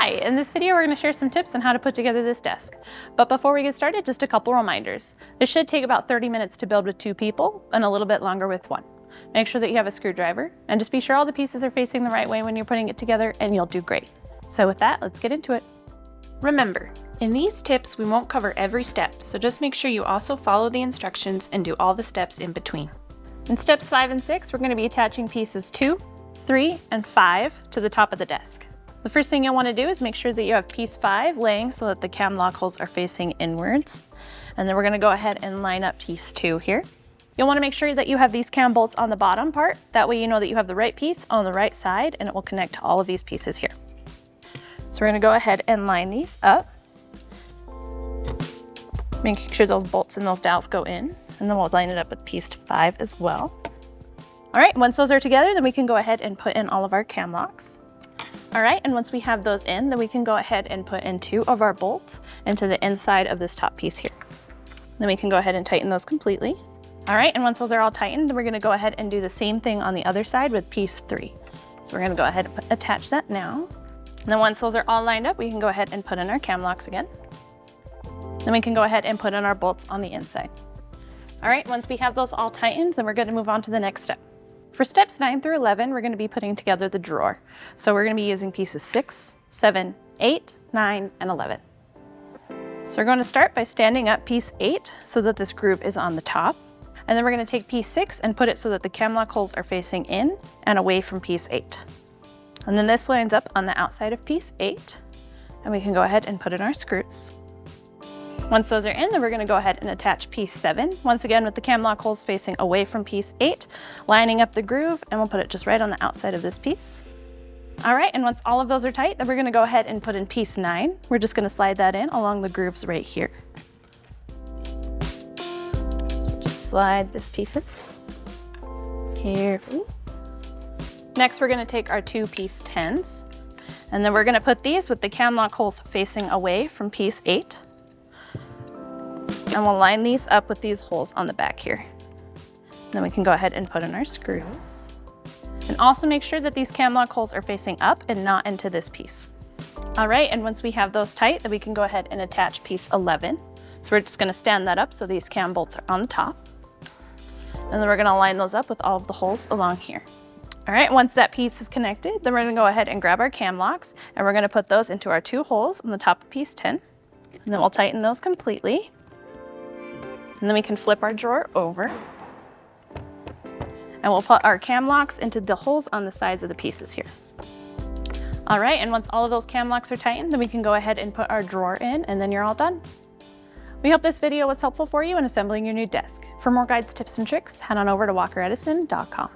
Hi, in this video we're going to share some tips on how to put together this desk. But before we get started, just a couple reminders. This should take about 30 minutes to build with 2 people and a little bit longer with 1. Make sure that you have a screwdriver and just be sure all the pieces are facing the right way when you're putting it together and you'll do great. So with that, let's get into it. Remember, in these tips we won't cover every step, so just make sure you also follow the instructions and do all the steps in between. In steps 5 and 6, we're going to be attaching pieces 2, 3, and 5 to the top of the desk. The first thing you'll want to do is make sure that you have piece 5 laying so that the cam lock holes are facing inwards. And then we're going to go ahead and line up piece 2 here. You'll want to make sure that you have these cam bolts on the bottom part. That way you know that you have the right piece on the right side and it will connect to all of these pieces here. So we're going to go ahead and line these up. Making sure those bolts and those dowels go in. And then we'll line it up with piece 5 as well. All right, once those are together, then we can go ahead and put in all of our cam locks. All right, and once we have those in, then we can go ahead and put in 2 of our bolts into the inside of this top piece here. Then we can go ahead and tighten those completely. All right, and once those are all tightened, then we're gonna go ahead and do the same thing on the other side with piece 3. So we're gonna go ahead and attach that now. And then once those are all lined up, we can go ahead and put in our cam locks again. Then we can go ahead and put in our bolts on the inside. All right, once we have those all tightened, then we're gonna move on to the next step. For steps 9 through 11, we're going to be putting together the drawer. So we're going to be using pieces 6, 7, 8, 9, and 11. So we're going to start by standing up piece 8 so that this groove is on the top. And then we're going to take piece 6 and put it so that the cam lock holes are facing in and away from piece 8. And then this lines up on the outside of piece 8. And we can go ahead and put in our screws. Once those are in, then we're going to go ahead and attach piece 7, once again with the cam lock holes facing away from piece 8, lining up the groove, and we'll put it just right on the outside of this piece. All right, and once all of those are tight, then we're going to go ahead and put in piece 9. We're just going to slide that in along the grooves right here. So just slide this piece in carefully. Next, we're going to take our 2 piece 10s, and then we're going to put these with the cam lock holes facing away from piece 8. And we'll line these up with these holes on the back here. Then we can go ahead and put in our screws. And also make sure that these cam lock holes are facing up and not into this piece. All right, and once we have those tight, then we can go ahead and attach piece 11. So we're just gonna stand that up so these cam bolts are on the top. And then we're gonna line those up with all of the holes along here. All right, once that piece is connected, then we're gonna go ahead and grab our cam locks and we're gonna put those into our 2 holes on the top of piece 10. And then we'll tighten those completely. And then we can flip our drawer over. And we'll put our cam locks into the holes on the sides of the pieces here. All right, and once all of those cam locks are tightened, then we can go ahead and put our drawer in and then you're all done. We hope this video was helpful for you in assembling your new desk. For more guides, tips, and tricks, head on over to walkeredison.com.